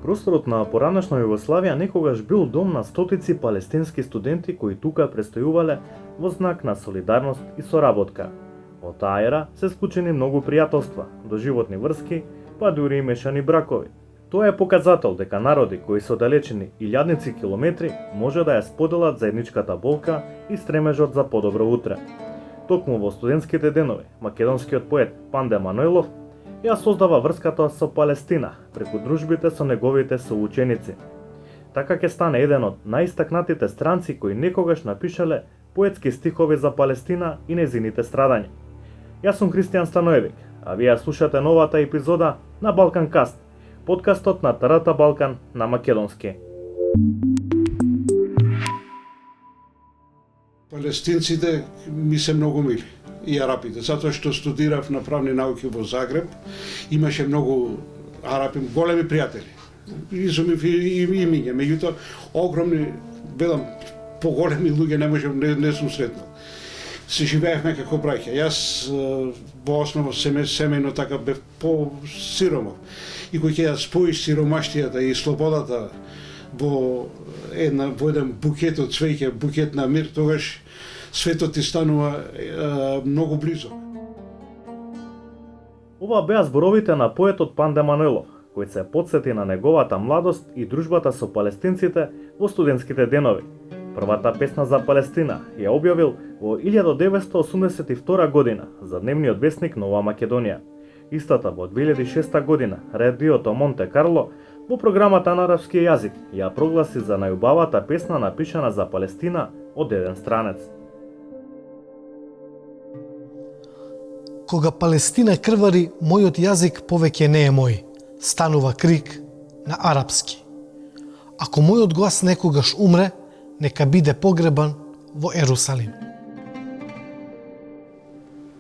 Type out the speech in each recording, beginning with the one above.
Просторот на поранешна Југославија некогаш бил дом на стотици палестински студенти кои тука престојувале во знак на солидарност и соработка. Од таа ера се склучени многу пријателства, доживотни врски, па дури и мешани бракови. Тоа е показател дека народи кои се оддалечени илјадници километри може да ја споделат заедничката болка и стремежот за подобро утре. Токму во студентските денови, македонскиот поет Панде Манойлов ја создава врската со Палестина преку дружбите со неговите соученици. Така ќе стане еден од најистакнатите странци кои некогаш напишале поетски стихови за Палестина и незините страдања. Јас сум Кристијан Станоевик, а вие слушате новата епизода на Балкан Каст, подкастот на ТРТ Балкан на македонски. Палестинците ми се многу мили и арапите, затоа што студирав на правни науки во Загреб, имаше многу арапи, големи пријатели. Изумив и имиња, меѓутоа огромни, велам, поголеми луѓе не сум сретнал. Се живеевме како браќа. Јас во основа семејно така бев по-сиромав. И кој ќе ја споиш сиромаштијата и слободата во еден букет од цвеќе, букет на мир, тогаш светот ти станува многу близок. Ова беа зборовите на поетот Панде Манойлов, кој се потсети на неговата младост и дружбата со палестинците во студентските денови. Првата песна за Палестина ја објавил во 1982 година за дневниот весник Нова Македонија. Истата во 2006 година радиото Монте Карло во програмата на арапски јазик ја прогласи за најубавата песна напишана за Палестина од еден странец. Кога Палестина крвари, мојот јазик повеќе не е мој, станува крик на арапски. Ако мојот глас некогаш умре, нека биде погребан во Ерусалим.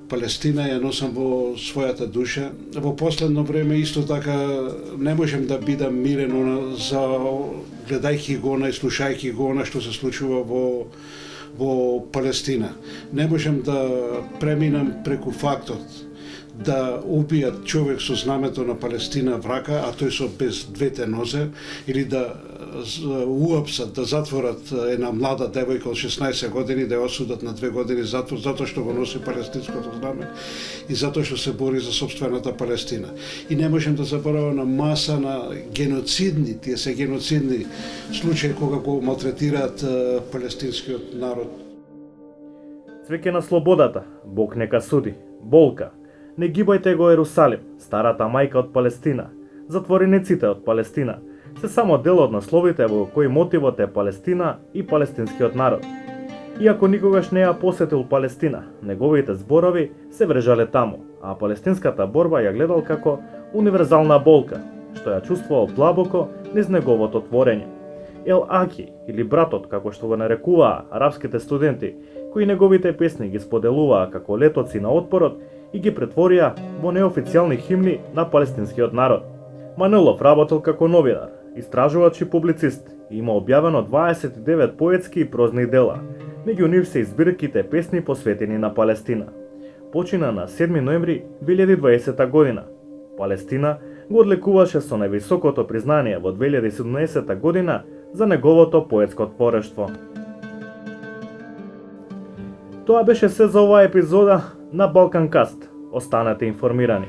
Палестина ја носам во својата душа. Во последно време исто така не можем да бидам мирен за гледајќи го и слушајќи го што се случува во Палестина. Не можем да преминам преку фактот да убијат човек со знамето на Палестина врака, а тој со без двете нозе, или да уапсат, да затворат една млада девојка од 16 години, да ја осудат на 2 години затвор, затоа што го носи палестинското знаме и затоа што се бори за сопствената Палестина. И не можем да забораваме на маса на геноцидни, тие се геноцидни случаи кога го малтретираат палестинскиот народ. Цвеќе на слободата, Бог нека суди, болка. Не гибајте го Ерусалим, старата мајка од Палестина, затворениците од Палестина, се само дел од насловите во кои мотивот е Палестина и палестинскиот народ. Иако никогаш не ја посетил Палестина, неговите зборови се врежале таму, а палестинската борба ја гледал како универзална болка, што ја чувствувал длабоко низ неговото творење. Ел Аки, или братот, како што го нарекуваа арапските студенти, кои неговите песни ги споделуваа како летоци на отпорот и ги претворија во неофицијални химни на палестинскиот народ. Манойлов работел како новинар, истражувач и публицист и има објавено 29 поетски и прозни дела. Меѓу нив се избирките песни посветени на Палестина. Почина на 7 ноември 2020 година. Палестина го одлекуваше со највисокото признание во 2017 година за неговото поетско творештво. Тоа беше се за оваа епизода на Балкан Каст. Останете информирани.